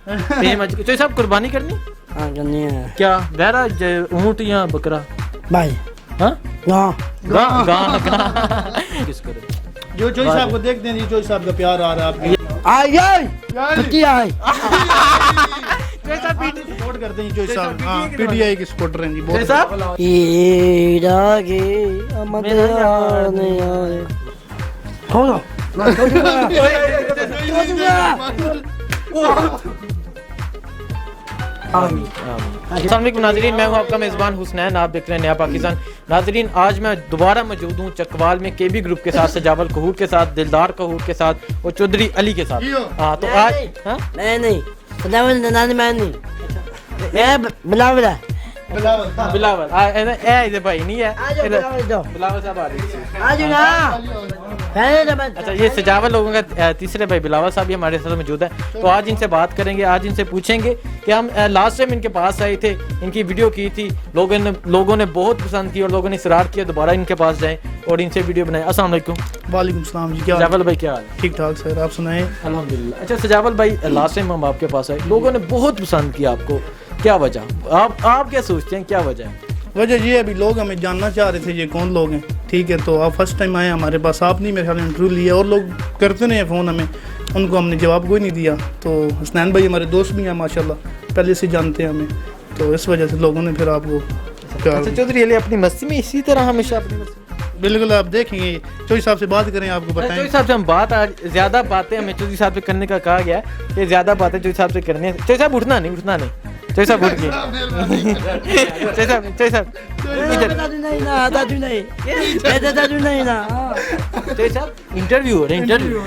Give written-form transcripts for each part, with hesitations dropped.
चौधरी साहब कुर्बानी करनी? हाँ करनी है। क्या बहरा ऊँट या बकरा? भाई हाँ गाँ किसको? जो चौधरी साहब को देखते हैं, चौधरी साहब का प्यार आ रहा है आपके आई छुट्टी आई सपोर्ट करते हैं चौधरी साहब। हाँ पीटीआई के सपोर्टर हैं जी बहुत। साहब नाजरीन, मैं हूँ आपका मेज़बान हुसनैन, आप देख रहे हैं नया पाकिस्तान। नाजरीन, आज मैं दोबारा मौजूद हूँ चकवाल में केबी ग्रुप के साथ, सजावल कहूर के साथ, दिलदार कहूर के साथ और चौधरी अली के साथ। हाँ तो आज नहीं बिलावल बिलावल इधर भाई नहीं है, बिलावल साहब आ रहे हैं। अच्छा, ये सजावल लोगों का तीसरे भाई बिलावल साहब भी हमारे साथ मौजूद है। तो आज इनसे बात करेंगे, आज इनसे पूछेंगे कि हम लास्ट टाइम इनके पास आए थे, इनकी वीडियो की थी, लोगों ने बहुत पसंद की और लोगों ने इसरार किया दोबारा इनके पास जाएं और इनसे वीडियो बनाएं। अस्सलाम वालेकुम। वालेकुम सलाम जी, क्या सजावल भाई क्या हाल है? ठीक ठाक सर, आप सुनाएं? अल्हम्दुलिल्लाह। अच्छा सजावल भाई, लास्ट टाइम हम आपके पास आए, लोगों ने बहुत पसंद किया आपको, क्या वजह? आप क्या सोचते हैं, क्या वजह है? वजह ये अभी लोग हमें जानना चाह रहे थे ये कौन लोग हैं, ठीक है। तो आप फर्स्ट टाइम आए हमारे पास, आप नहीं मेरे ख्याल में इंटरव्यू लिया, और लोग करते नहीं फ़ोन हमें, उनको हमने जवाब कोई नहीं दिया। तो हसनैन भाई हमारे दोस्त भी हैं माशाल्लाह, पहले से जानते हैं हमें, तो इस वजह से लोगों ने फिर आपको अच्छा चौधरी अली अपनी मस्ती में इसी तरह हमेशा अपनी मस्ती? बिल्कुल, आप देखेंगे चौधरी साहब से बात करें, आपको बताएं। चौधरी साहब से हम बात, आज ज़्यादा बातें हमें चौधरी साहब से करने का कहा गया है कि ज़्यादा बातें चौधरी साहब से करनी है। चौधरी साहब उठना नहीं चौधरी साहब उठ गए। चौधरी साहब इंटरव्यू हो रहा है, इंटरव्यू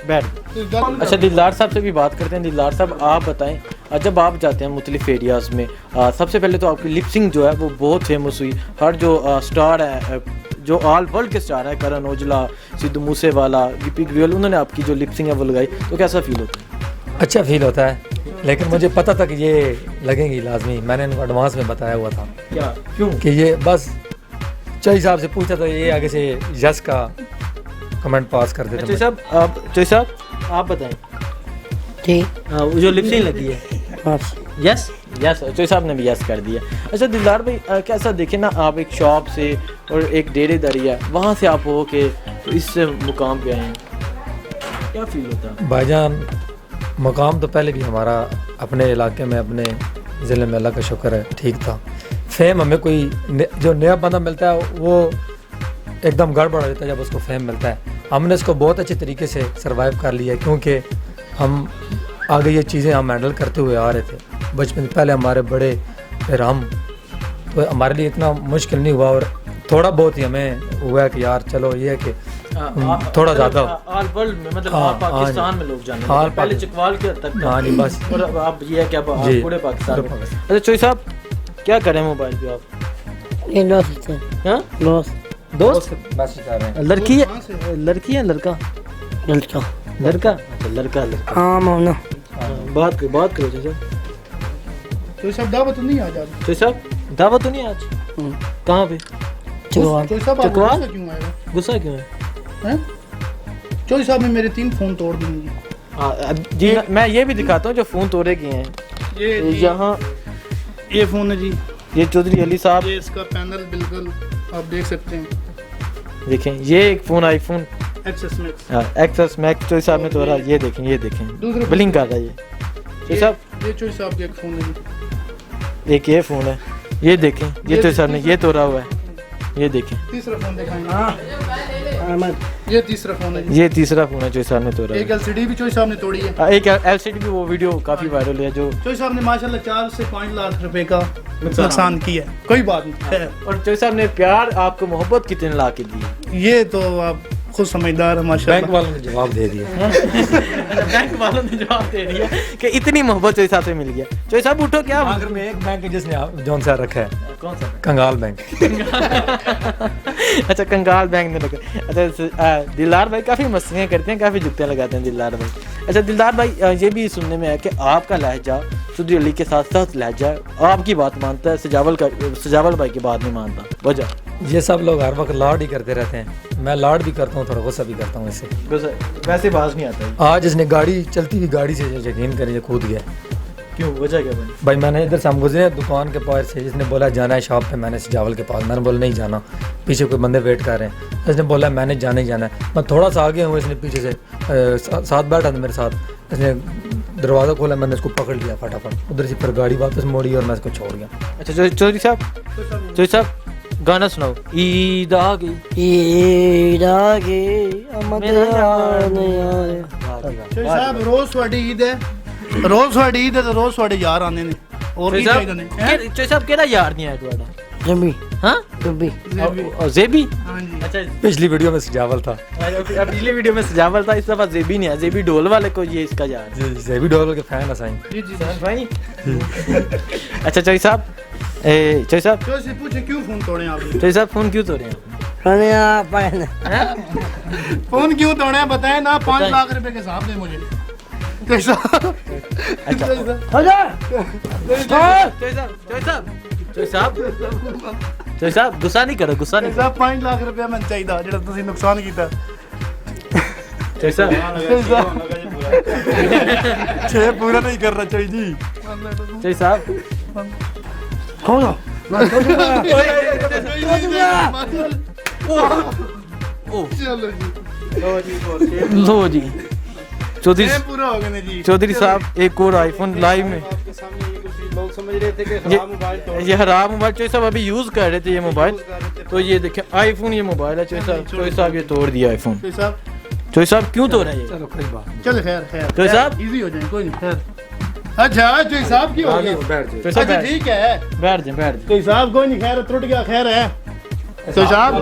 बैठ। अच्छा दिलदार साहब से भी बात करते हैं। दिलदार साहब आप बताएं, जब आप जाते हैं मुख्तलिफ एरियाज़ में, सबसे पहले तो आपकी लिपसिंग जो है वो बहुत फेमस हुई, हर जो स्टार है, जो ऑल वर्ल्ड के स्टार है, करण औजला, सिद्धू मूसेवाला, गिप्पी ग्रेवाल, उन्होंने आपकी जो लिपसिंग है वो लगाई, तो कैसा फील होता है? अच्छा फील होता है, लेकिन मुझे पता था कि ये लगेंगी लाजमी, मैंने इनको एडवांस में बताया हुआ था। क्या क्यों? कि ये बस चौधरी साहब से पूछा था, ये आगे से यस का कमेंट पास कर देते। चौधरी साहब आप बताएं। ठीक, जो लिपसिंग लगी है यस चौधरी साहब ने भी यस कर दिया। अच्छा दिलदार भाई, कैसा देखें ना, आप एक शॉप से और एक डेरेदारी है, वहाँ से आप हो के तो इस मुकाम पे आए हैं, क्या फील होता है? भाईजान मुकाम तो पहले भी हमारा अपने इलाके में, अपने ज़िले में, अल्लाह का शुक्र है ठीक था। फेम हमें कोई जो नया बंदा मिलता है वो एकदम गड़बड़ हो जाता है जब उसको फेम मिलता है। हमने इसको बहुत अच्छे तरीके से सर्वाइव कर लिया, क्योंकि हम आगे ये चीज़ें हम हैंडल करते हुए आ रहे थे बचपन, पहले हमारे बड़े फिर हम, तो हमारे लिए इतना मुश्किल नहीं हुआ, और थोड़ा बहुत ही हमें हुआ कि यार चलो ये है कि थोड़ा ज़्यादा ऑल वर्ल्ड में, मतलब पाकिस्तान में लोग जाने लगे, पहले चकवाल के तक। हाँ जी बस, और अब ये है कि अब पूरे पाकिस्तान में। अच्छा चौधरी साहब क्या करें मोबाइल पे आप? दोस्त लड़की है लड़का? मामला बात करो चौधरी साहब दावत तो नहीं आज? चौधरी साहब दावत तो नहीं आज? कहाँ पे? चौधरी साहब आप चकवाल? क्यों आए? गुस्सा क्यों है? चौधरी साहब ने मेरे 3 फ़ोन तोड़ दिए जी। मैं ये भी दिखाता हूँ जो फ़ोन तोड़े गए हैं। यहाँ ये फ़ोन है जी, ये चौधरी अली साहब, ये इसका पैनल बिल्कुल आप देख सकते हैं, देखें ये एक phone iPhone XS max Chaudhary साहब ने तोड़ा, ये देखें ब्लिंक कर रहा है ये चौधरी साहब। ये चौधरी साहब का एक फ़ोन है जी, एक ये फ़ोन है, ये देखें ये चौधरी साहब ने ये तोड़ा हुआ है, ये देखें। तीसरा फ़ोन दिखाएंगे, ये तीसरा फ़ोन है, ये तीसरा फ़ोन है चौधरी साहब ने तोड़ा। एक एलसीडी भी चौधरी साहब ने तोड़ी है, एक एलसीडी भी, वो वीडियो काफ़ी वायरल है जो चौधरी साहब ने माशाल्लाह 4 से 5 लाख रुपए का नुकसान किया है। कोई बात नहीं, और चौधरी साहब ने प्यार आपको मोहब्बत कितने ला के दी? ये तो आप खुद समझदार है माशाल्लाह। बैंक वालों ने जवाब दे दिया। बैंक वालों ने जवाब दे दिया कि इतनी मोहब्बत चौधरी साहब से मिल गया। चौधरी साहब उठो, क्या आखिर में एक बैंक है जिसने जौन सा रखा है, कौन सा? कंगाल बैंक। अच्छा कंगाल बैंक ने रखा। अच्छा दिलदार भाई काफ़ी मस्तियाँ करते हैं, काफ़ी जुगतियाँ लगाते हैं दिलदार भाई। अच्छा दिलदार भाई, ये भी सुनने में है कि आपका लहजा चौधरी अली के साथ लहजा, आपकी बात मानता है, सजावल भाई की बात नहीं मानता, वजह? یہ سب لوگ ہر وقت لاڈ ہی کرتے رہتے ہیں، میں لاڈ بھی کرتا ہوں، تھوڑا غصہ بھی کرتا ہوں اس سے، ویسے باز نہیں آتا ہے. آج اس نے گاڑی چلتی ہوئی گاڑی سے یقین کریں یہ کود گیا. کیوں وجہ کیا بنی؟ بھائی میں نے ادھر سے ہم گزرے دکان کے پاس سے، اس نے بولا جانا ہے شاپ پہ، میں نے سجاول کے پاس، میں نے بولا نہیں جانا، پیچھے کوئی بندے ویٹ کر رہے ہیں. اس نے بولا میں نے جانا ہی جانا ہے. میں تھوڑا سا آگے ہوں، اس نے پیچھے سے ساتھ بیٹھا تھا میرے ساتھ، اس نے دروازہ کھولا، میں نے اس کو پکڑ لیا فٹافٹ، ادھر سے پھر گاڑی واپس موڑی اور میں اس کو چھوڑ گیا. اچھا چودھری صاحب گانا سناؤ. عید آ گئی عید آ گئی آمد آنے صاحب روز تھوڑی عید ہے، روز تھوڑی عید ہے تو روز تھوڑے یار آنے نے اور بھی چاہیے نے. چوئی صاحب کہڑا یار نہیں ہے تھوڑا؟ جبی ہاں جبی زیبی. ہاں جی. اچھا پچھلی ویڈیو میں سجاول تھا، پچھلی ویڈیو میں سجاول تھا، اس دفعہ زیبی نہیں ہے. زیبی ڈول والے کو یہ اس کا یار زیبی ڈول کے فین اسائیں. جی جی بھائی. اچھا چوئی صاحب چوئی صاحب تو سے پوچھیں کیوں فون توڑے آپ نے؟ چوئی صاحب فون کیوں توڑے ہیں؟ کھانے آ پائے فون کیوں توڑے ہیں بتائیں نا. 5 لاکھ روپے کے حساب دیں مجھے. اچھا چوئی صاحب غصہ نہیں کرو، غصہ نہیں. 5 لاکھ روپے میں چاہیے جڑا تسی نقصان کیتا. چوئی صاحب چھ پورا نہیں کرنا چاہیے جی. چوئی صاحب کھولو لو جی چودھری پورا ہو گیا جی. چودھری صاحب ایک اور آئی فون لائیو میں لوگ سمجھ رہے تھے کہ خراب موبائل توڑ یہ خراب موبائل چوئی صاحب ابھی یوز کر رہے تھے یہ موبائل، تو یہ دیکھیں آئی فون یہ موبائل ہے. چوئی صاحب یہ توڑ دیا آئی فون. چوئی صاحب کیوں توڑا یہ؟ چلو کوئی بات چل خیر خیر چوئی صاحب ایزی ہو جائیں کوئی نہیں خیر. اچھا چوئی صاحب کی ہو گیا. چوئی صاحب اچھا ٹھیک ہے بیٹھ جائیں بیٹھ جائیں. چوئی صاحب کوئی نہیں خیر ٹوٹ گیا خیر ہے. چوئی صاحب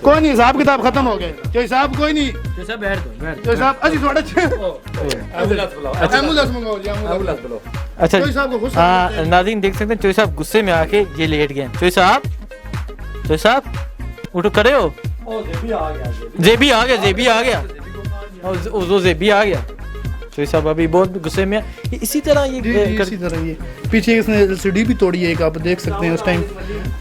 کوئی نہیں حساب کتاب ختم ہو گئے. چوئی صاحب کوئی نہیں. چوئی صاحب بیٹھ جاؤ بیٹھ چوئی صاحب اجی تھوڑا ایمبولینس منگاؤ جی ایمبولینس. اچھا چوئی صاحب کو غصہ ہاں ناظرین دیکھ سکتے ہیں چوئی صاحب غصے میں آ کے یہ لیٹ گئے. چوئی صاحب اٹھو کھڑے ہو. زیبی آ گیا زیبی آ گیا زیبی آ گیا. چوئی صاحب ابھی بہت غصے میں ہے. اسی طرح یہ اسی طرح یہ پیچھے اس نے ایل سی ڈی بھی توڑی ہے ایک، آپ دیکھ سکتے ہیں اس ٹائم.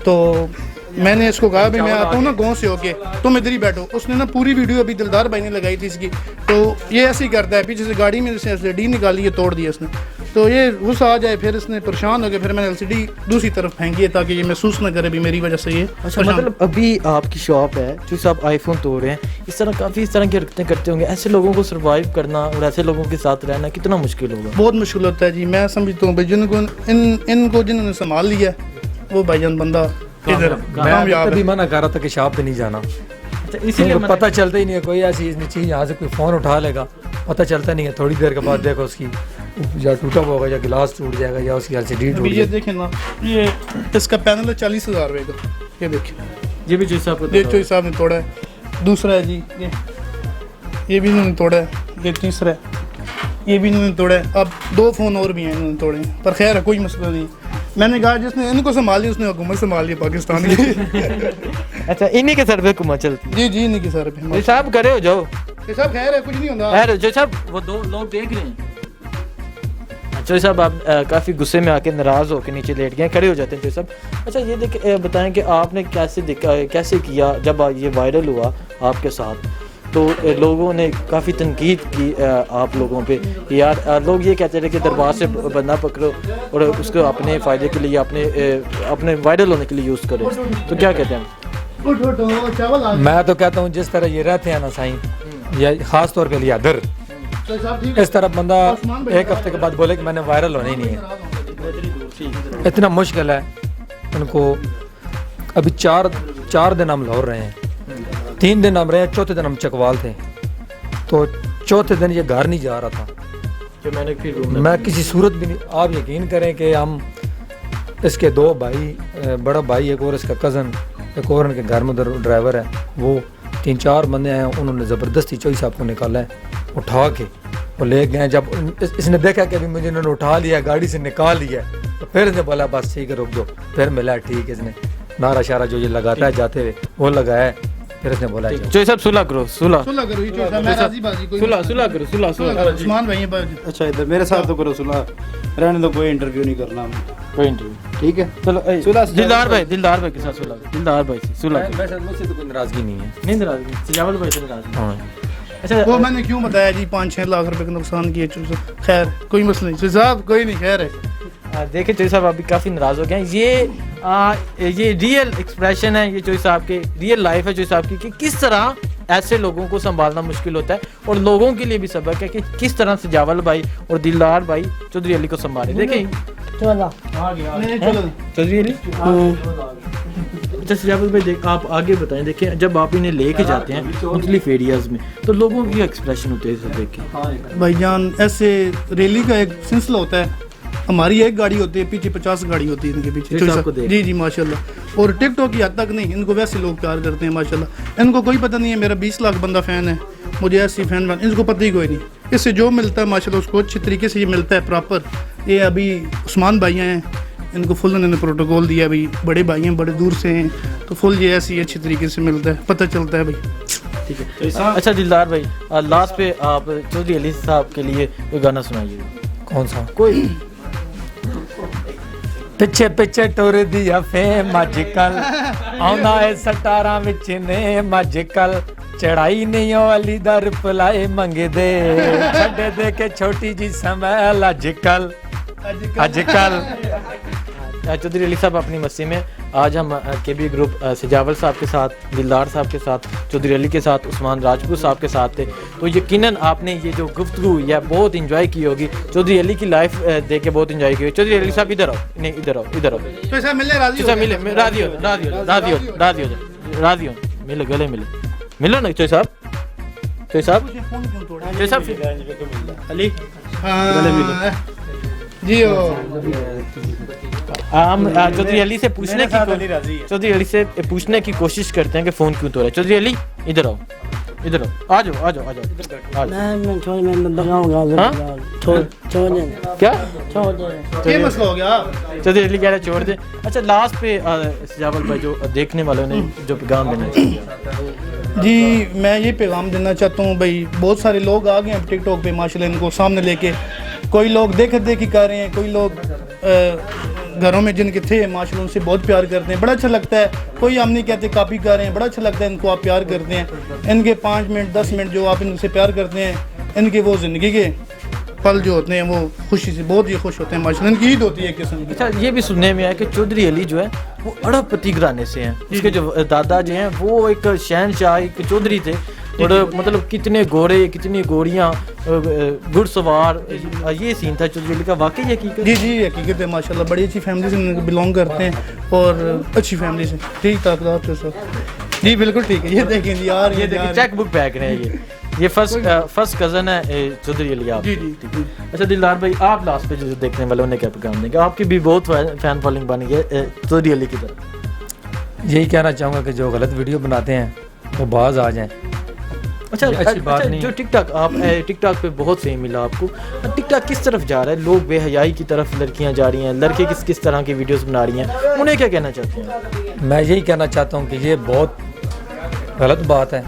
تو میں نے اس کو کہا بھی میں آتا ہوں نا گاؤں سے ہو کے تم ادھر ہی بیٹھو. اس نے نا پوری ویڈیو ابھی دلدار بھائی نے لگائی تھی اس کی، تو یہ ایسے ہی کرتا ہے. پیچھے سے گاڑی میں اس نے ایل سی ڈی نکالی ہے توڑ دیا اس نے. تو یہ غصہ آ جائے پھر اس نے پریشان ہو گیا، پھر میں نے ایل سی ڈی دوسری طرف پھینکی ہے تاکہ یہ محسوس نہ کرے بھی میری وجہ سے یہ. اچھا مطلب ابھی آپ کی شاپ ہے، چوئی صاحب آئی فون توڑ رہے ہیں، اس طرح کافی اس طرح کی حرکتیں کرتے ہوں گے. ایسے لوگوں کو سروائیو کرنا اور ایسے لوگوں کے ساتھ رہنا کتنا مشکل ہوگا؟ بہت مشکل ہوتا ہے جی. میں سمجھتا ہوں بھائی جن کو ان کو جنہوں نے سنبھال لیا وہ بھائی جان بندہ ادھر میں کامیاب کبھی ہے. منع کر رہا تھا کہ شاپ پہ نہیں جانا، اسی لیے پتہ چلتا ہی نہیں ہے. کوئی ایسی چیز یہاں سے کوئی فون اٹھا لے گا، پتہ چلتا نہیں ہے. تھوڑی دیر کے بعد دیکھو اس کی یا ٹوٹا ہوا ہوگا یا گلاس ٹوٹ جائے گا یا اس کی ایل سی ڈی ٹوٹ ابھی یہ جائے گا. دیکھیں نا، یہ اس کا پینل ہے 40,000 روپے کا. یہ دیکھیں یہ بھی چوئی صاحب کو یہ چوئی صاحب نے توڑا ہے. دوسرا ہے جی یہ بھی انہوں نے توڑا ہے. یہ تیسرا ہے یہ بھی انہوں نے توڑا ہے. اب 2 فون اور بھی ہیں انہوں نے توڑے ہیں، پر خیر ہے کوئی مسئلہ نہیں. میں نے کہا جس نے ان کو سنبھال لیا اس نے حکومت سنبھال لی پاکستان کی. اچھا انہی کے سر پہ حکومت چلتی ہے. جی جی نہیں کہ سر پہ چوئی صاحب کرے ہو جاؤ. صاحب خیر ہے کچھ نہیں ہوتا. خیر چوئی صاحب وہ 2 لوگ دیکھ رہے ہیں. چوئی صاحب آپ کافی غصے میں آ کے ناراض ہو کے نیچے لیٹ گئے، کھڑے ہو جاتے ہیں چوئی صاحب. اچھا یہ بتائیں کہ آپ نے کیسے کیا جب یہ وائرل ہوا آپ کے ساتھ؟ تو لوگوں نے کافی تنقید کی آپ لوگوں پہ. یار لوگ یہ کہتے رہے کہ دربار سے بندہ پکڑو اور اس کو اپنے فائدے کے لیے اپنے وائرل ہونے کے لیے یوز کرو، تو کیا کہتے ہیں؟ میں تو کہتا ہوں جس طرح یہ رہتے ہیں نا سائیں، یا خاص طور پہ لیا در اس طرح بندہ ایک ہفتے کے بعد بولے کہ میں نے وائرل ہونا ہی نہیں ہے، اتنا مشکل ہے. ان کو ابھی 4 دن ہم لاہور رہے ہیں، 3 دن ہم رہے ہیں، چوتھے دن ہم چکوال تھے. تو چوتھے دن یہ گھر نہیں جا رہا تھا. میں کسی صورت بھی نہیں، آپ یقین کریں کہ ہم اس کے 2 بھائی، بڑا بھائی ایک اور اس کا کزن، ایک اور ان کے گھر میں ادھر ڈرائیور ہے، وہ 3-4 بندے ہیں. انہوں نے زبردستی چوئی صاحب کو نکالا ہے، اٹھا کے وہ لے گئے. جب اس نے دیکھا کہ ابھی مجھے انہوں نے اٹھا لیا، گاڑی سے نکال لیا، تو پھر اس نے بولا بس ٹھیک ہے رک جاؤ. پھر ملا ٹھیک ہے، اس نے نعرہ شارہ جو یہ لگاتا ہے جاتے ہوئے وہ لگایا ہے. پھر اس نے بولا چوئی صاحب صلح کرو، صلح صلح کرو. یہ چوئی صاحب میں راضی بازی کوئی صلح کرو، صلح عثمان بھائی. اچھا ادھر میرے ساتھ تو کرو صلح، رہنے دو، کوئی انٹرویو نہیں کرنا. कोई इंटरव्यू ठीक है चलो दिलदार भाई के साथ सुलह दिलदार भाई से सुलह वैसे मुझसे तो कोई नाराजगी नहीं है। नहीं नाराजगी सजावल भाई से नाराजगी हाँ अच्छा वो मैंने क्यों बताया जी 5-6 लाख रुपए का नुकसान किए खैर कोई मसला नहीं साहब कोई नहीं खैर है देखिए चोई साहब अभी काफ़ी नाराज़ हो गए हैं ये रियल एक्सप्रेशन है ये चोई साहब के रियल लाइफ है चोई साहब की कि किस तरह ऐसे लोगों को संभालना मुश्किल होता है और लोगों के लिए भी सबक है कि किस तरह से सजावल भाई और दिलदार भाई चौधरी अली को संभाले देखें चलो चौधरी अली अच्छा सजावल भाई देख आप आगे बताएं देखिए जब आप इन्हें लेके जाते हैं मुख्तलिफ एरियाज में तो लोगों की एक्सप्रेशन होते हैं सब देख के भाईजान ऐसे रैली का एक सिलसिला होता है हमारी एक गाड़ी होती है पीछे 50 गाड़ी होती है इनके पीछे जी जी माशाल्लाह और टिकटॉक की हद तक नहीं इनको वैसे लोग प्यार करते हैं माशाल्लाह इनको कोई पता नहीं है मेरा 20 लाख बंदा फ़ैन है मुझे ऐसी फ़ैन इनको पता ही कोई नहीं इससे जो मिलता है माशाल्लाह उसको अच्छी तरीके से ये मिलता है प्रॉपर ये अभी उस्मान भाई हैं इनको फुल इन्होंने प्रोटोकॉल दिया भाई बड़े भाई हैं बड़े दूर से हैं तो फुल ये ऐसी अच्छी तरीके से मिलता है पता चलता है भाई ठीक है अच्छा दिलदार भाई लास्ट पे आप चौधरी अली साहब के लिए कोई गाना सुनाइए कौन सा कोई ਪਿੱਛੇ ਪਿੱਛੇ ਟੁਰਦੀ ਆ ਫੇਮ ਅੱਜਕੱਲ ਆਉਂਦਾ ਏ ਸਟਾਰਾਂ ਵਿੱਚ ਨੇ ਮੱਜਕੱਲ ਚੜਾਈ ਨਹੀਂ ਉਹ ਅਲੀ ਦਾ ਰਿਪਲਾਈ ਮੰਗਦੇ ਛੱਡੇ ਦੇ ਕੇ ਛੋਟੀ ਜੀ ਸਮੈਲ ਅੱਜਕੱਲ चौधरी अली साहब अपनी मस्ती में आज हम के बी ग्रुप सजावल साहब के साथ दिलदार साहब के साथ चौधरी अली के साथ उस्मान राजपूत साहब के साथ थे तो यकीनन आपने ये जो गुफ्तगू या बहुत इंजॉय की होगी चौधरी अली की लाइफ देख के बहुत इंजॉय की होगी चौधरी अली साहब इधर आओ नहीं इधर आओ तो ऐसा मिलने राजी हो मिले गले मिलो ना चोई साहब अली गले मिलो जी हम चौधरी अली से पूछने की कोशिश करते हैं कि फ़ोन क्यों तो रहा है चौधरी अली इधर आओ आ जाओ मैं छोड़ मैं बताऊंगा क्या ये मसला हो गया चौधरी अली कह रहे छोड़ दे अच्छा लास्ट पे सजावल भाई जो देखने वालों ने जो पैगाम देना चाहिए जी मैं ये पैगाम देना चाहता हूँ भाई बहुत सारे लोग आ गए हैं टिकटॉक पे माशाल्लाह इनको सामने लेके कोई लोग देखी कर रहे हैं कोई लोग घरों में जिनके थे माशाल्लाह उनसे बहुत प्यार करते हैं बड़ा अच्छा लगता है कोई हम नहीं कहते कॉपी कर रहे हैं बड़ा अच्छा लगता है इनको आप प्यार करते हैं इनके 5 मिनट 10 मिनट जो आप इनसे प्यार करते हैं इनके वो ज़िंदगी के पल जो होते हैं वो खुशी से बहुत ही खुश होते हैं माशाल्लाह इनकी ईद होती है एक किस्म की अच्छा ये भी सुनने में आया कि चौधरी अली जो है वो अड़बपति घराने से हैं उसके जो दादा जो हैं वो एक शहनशाह एक चौधरी थे और मतलब कितने घोड़े कितनी घोड़ियाँ घुड़सवार ये सीन था चौधरी अली का वाकई हकीकत जी जी हकीकत है माशाल्लाह बड़ी अच्छी फैमिली से बिलोंग करते हैं और अच्छी फैमिली से ठीक था जी बिल्कुल ठीक है ये देखें यार ये देखिए चेक बुक पैक रहे हैं ये फर्स्ट कज़न है चौधरी अली आप जी जी अच्छा दिलदार भाई आप लास्ट पे जो देखने वालों ने क्या पैगाम देंगे आपकी भी बहुत फैन फॉलोइंग बन गई चौधरी अली की तरफ यही कहना चाहूँगा कि जो गलत वीडियो बनाते हैं वो बाज आ जाएं अच्छा अच्छी बात नहीं जो टिकटॉक आप टिकटॉक पे बहुत फेम मिला आपको टिकटॉक किस तरफ जा रहा है लोग बेहयाई की तरफ लड़कियां जा रही हैं लड़के किस तरह की वीडियोस बना रही हैं उन्हें क्या कहना चाहते हैं मैं यही कहना चाहता हूँ कि ये बहुत गलत बात है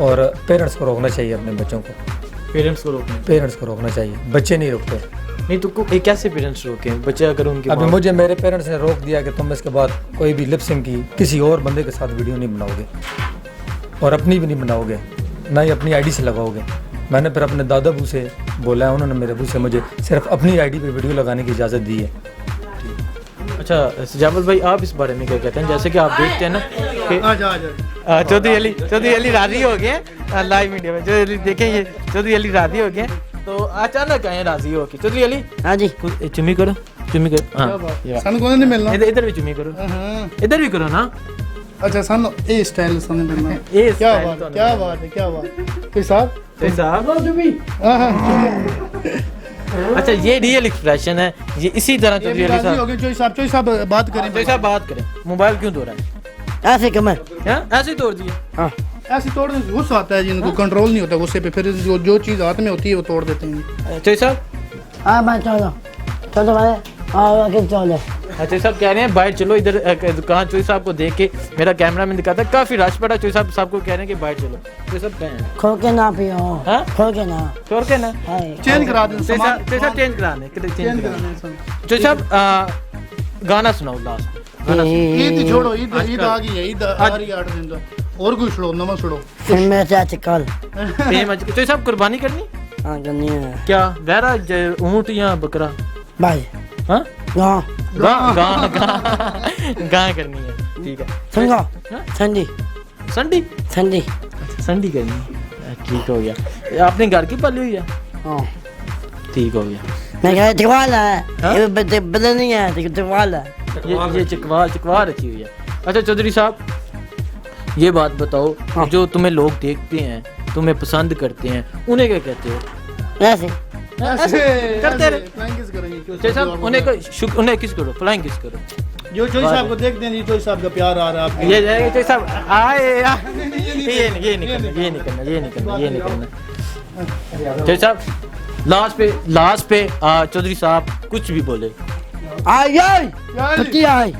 और पेरेंट्स को रोकना चाहिए अपने बच्चों को पेरेंट्स को रोकना चाहिए बच्चे नहीं रोकते नहीं तो कैसे पेरेंट्स रोकें बच्चे अगर उनके अभी मुझे मेरे पेरेंट्स ने रोक दिया कि तुम इसके बाद कोई भी लिपसिंग की किसी और बंदे के साथ वीडियो नहीं बनाओगे और अपनी भी नहीं बनाओगे ना ही अपनी आईडी से लगाओगे मैंने फिर अपने दादा अबू से बोला है उन्होंने मेरे अबू से मुझे सिर्फ अपनी आईडी पे वीडियो लगाने की इजाज़त दी है अच्छा सजावल भाई आप इस बारे में क्या कहते हैं जैसे कि आप देखते हैं ना कि चौधरी अली राजी हो गए लाइव मीडिया में चौधरी देखें ये चौधरी अली राजी हो गए तो अचानक आए राजी हो के चौधरी अली हाँ जी चुम्मी करो हाँ सन को नहीं मिलना इधर भी चुम्मी करो इधर भी करो ना अच्छा सन ए स्टाइल सन मिलना क्या बात है कोई साहब अच्छा ये रियल एक्सप्रेशन है ये इसी तरह चौधरी अली साहब बात करें मोबाइल क्यों तोड़ा है ऐसे कम है ऐसे तोड़ दिए हाँ ऐसे तोड़ गुस्सा आता है जिनको कंट्रोल नहीं होता गुस्से पे फिर जो चीज़ हाथ में होती है वो तोड़ देते हैं चौधरी साहब हाँ मैं चलो भाई हाँ चलो चौधरी साहब कह रहे हैं बाहर चलो, इधर कहाँ चौधरी साहब को देख के मेरा कैमरा मैन दिखाता है काफी रश पड़ा, चौधरी साहब को कह रहे हैं कि बाहर चलो। चौधरी साहब कहें खोल के ना पियो, हाँ? खोल के ना, छोड़ के ना चेंज करा दें चौधरी साहब चेंज कराने चौधरी साहब गाना सुनाओ लास्ट। ईद छोड़ो, ईद आ गई है, ईद आ रही है 8 दिन तो और कुछ छोड़ो, नवा छोड़ो। फिर मैं चाचा कल चौधरी साहब कुर्बानी करनी हाँ करनी है क्या, बहरा ऊँट या बकरा? भाई हाँ गाँव गाँ करनी है, ठीक है। समझो हाँ? संडी संडी संडी संडी करनी है, ठीक हो गया। आपने घर की पाली हुई है, हाँ ठीक हो गया। मैं कह चकवाला है, हाँ? ये बदल नहीं है, चकवाला है। ये चकवा रखी हुई है। अच्छा चौधरी साहब ये बात बताओ, हाँ। जो तुम्हें लोग देखते हैं, तुम्हें पसंद करते हैं, उन्हें क्या कहते हो? ऐसे ऐसे करते रहे फ्लाइंग किस करेंगे चौधरी साहब, उन्हें किस करो, फ्लाइंग किस करो। जो चौधरी साहब को देखते हैं जी, चौधरी साहब का प्यार आ रहा है आपके। ये जाएगा चौधरी साहब आए ये नहीं करना। चौधरी साहब लास्ट पे चौधरी साहब कुछ भी बोले। आई आई पति आई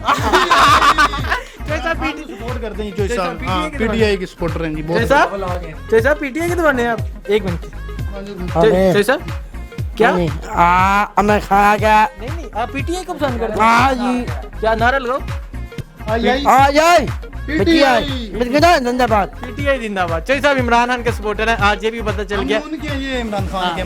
सपोर्ट करते हैं चौधरी साहब, हाँ पीटीआई के सपोर्टर हैं जी बहुत। चौधरी साहब पीटीआई के दीवाने हैं आप? एक मिनट चौधरी साहब क्या? मैं खाया क्या नहीं आप पीटीआई को पसंद करते हाँ हैं? जी क्या नारा लगाओ, आई आई पति आई जिंदाबाद पीटीआई जिंदाबाद। चौधरी साहब इमरान खान के सपोर्टर हैं, आज ये भी पता चल गया। उनके ये इमरान खान के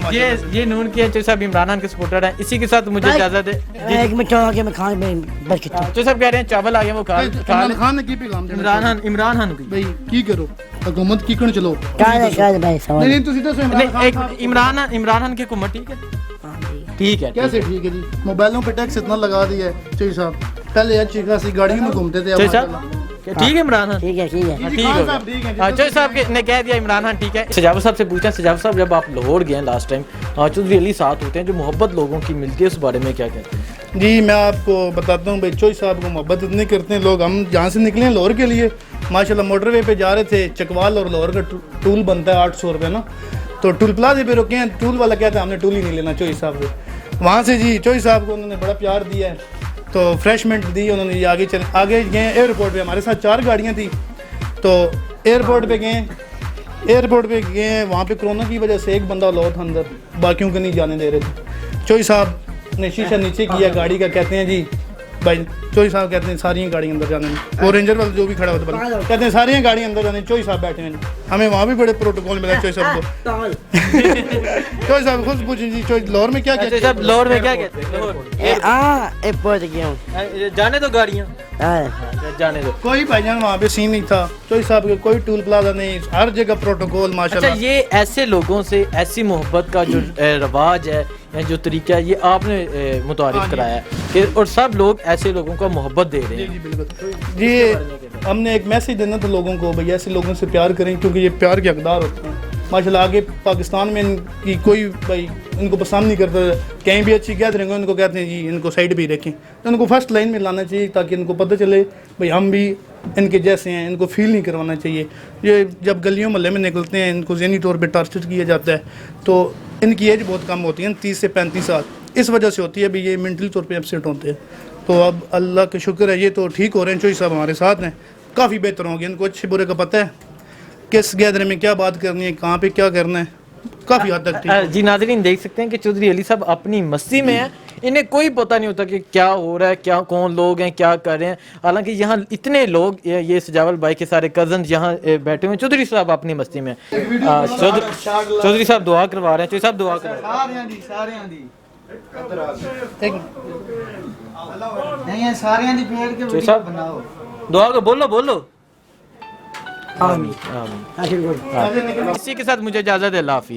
ये नून के चौधरी साहब इमरान खान के सपोर्टर हैं। इसी के साथ मुझे इजाजत है। एक मिनट आगे मैं खाने में बच के चौधरी साहब कह रहे हैं चावल आ गए वो खा इमरान खान ने की पैगाम देना इमरान खान की भाई की करो हुकूमत की कण चलो। क्या भाई सवाल नहीं तो सीधा से इमरान खान की हुकूमत ठीक है, ठीक है कैसे ठीक है जी, मोबाइलों पे टैक्स इतना लगा दिया है चौधरी साहब, पहले अच्छी खासी गाड़ियों में घूमते थे। चौधरी साहब ठीक है इमरान खान, ठीक है ठीक हो खान गया। साहब ठीक है। चौधरी साहब ने कह दिया इमरान खान ठीक है। सजावत साहब से पूछते हैं, सजावत साहब जब आप लाहौर गए लास्ट टाइम, चौधरी अली साथ होते हैं, जो मोहब्बत लोगों की मिलती है उस बारे में क्या कहते हैं? जी मैं आपको बताता हूँ भाई, चौधरी साहब को मोहब्बत इतनी करते हैं लोग। हम जहाँ से निकले हैं लाहौर के लिए, माशाल्लाह मोटरवे पे जा रहे थे, चकवाल और लाहौर का टूल बनता है 800 रुपये ना, तो टूल प्लाजे पे रुके हैं, टूल वाला कहता है हमने टूल ही नहीं लेना चौधरी साहब से। वहाँ से जी चौधरी साहब को उन्होंने बड़ा प्यार दिया है, तो फ्रेशमेंट दी उन्होंने जी। आगे गए एयरपोर्ट पे, हमारे साथ 4 गाड़ियाँ थी, तो एयरपोर्ट पे गए, वहाँ पे कोरोना की वजह से एक बंदा लॉ था अंदर, बाकियों को नहीं जाने दे रहे थे। चौधरी साहब ने शीशा नीचे किया गाड़ी का, कहते हैं जी भाई, चौधरी साहब कहते हैं सारी गाड़ी अंदर जाने में, और रेंजर वाले जो भी खड़ा होता है कहते हैं सारी गाड़ी अंदर जाने, चौधरी साहब बैठे हैं। हमें वहाँ भी बड़े प्रोटोकॉल मिला चौधरी साहब को। चौधरी साहब खुद पूछें जी, लाहौर में क्या कहते हैं? लाहौर में क्या कहते हैं? पहुंच गया हूँ जाने दो गाड़ियाँ, जाने दो। कोई भाईजान वहाँ पे सीन नहीं था, चौधरी साहब के कोई टूल प्लाजा नहीं, हर जगह प्रोटोकॉल अच्छा माशाल्लाह। ये ऐसे लोगों से ऐसी मोहब्बत का जो रवाज है या जो तरीका है, ये आपने मुतारिफ कराया है कि और सब लोग ऐसे लोगों को मोहब्बत दे रहे जी हैं। बिल्कुल जी, हमने एक मैसेज देना था लोगों को, भैया ऐसे लोगों से प्यार करें, क्योंकि ये प्यार के हकदार होते हैं। माशाल्लाह आगे पाकिस्तान में इनकी कोई भाई इनको पसंद नहीं करता, कहीं भी अच्छी गैदरिंग हो इनको कहते हैं जी इनको साइड भी रखें, तो इनको फर्स्ट लाइन में लाना चाहिए ताकि इनको पता चले भाई हम भी इनके जैसे हैं, इनको फील नहीं करवाना चाहिए। ये जब गलियों मोहल्ले में निकलते हैं इनको ज़हनी तौर पे टॉर्चर किया जाता है, तो इनकी एज बहुत कम होती है, 30 से 35 साल, इस वजह से होती है भाई ये मेंटली तौर पे अपसेट होते हैं। तो अब अल्लाह का शुक्र है ये तो ठीक हो रहे हैं, चौधरी साहब हमारे साथ हैं, काफ़ी बेहतर हो गए, इनको अच्छे बुरे का पता है, किस गैदरिंग में क्या बात करनी है, कहाँ पे क्या करना है, काफ़ी हद तक ठीक है। जी नाज़रीन देख सकते हैं कि चौधरी अली साहब अपनी मस्ती में है, इन्हें कोई पता नहीं होता कि क्या हो रहा है, क्या कौन लोग हैं, क्या कर रहे हैं। हालांकि यहाँ इतने लोग, ये सजावल भाई के सारे कजन यहाँ बैठे हुए हैं, चौधरी साहब अपनी मस्ती में। चौधरी साहब दुआ करवा रहे हैं, चौधरी साहब दुआ करवा रहे हैं। चौधरी साहब दुआ को बोलो। आमीन। इसी के साथ मुझे इजाज़त है, अल्लाह हाफिज़।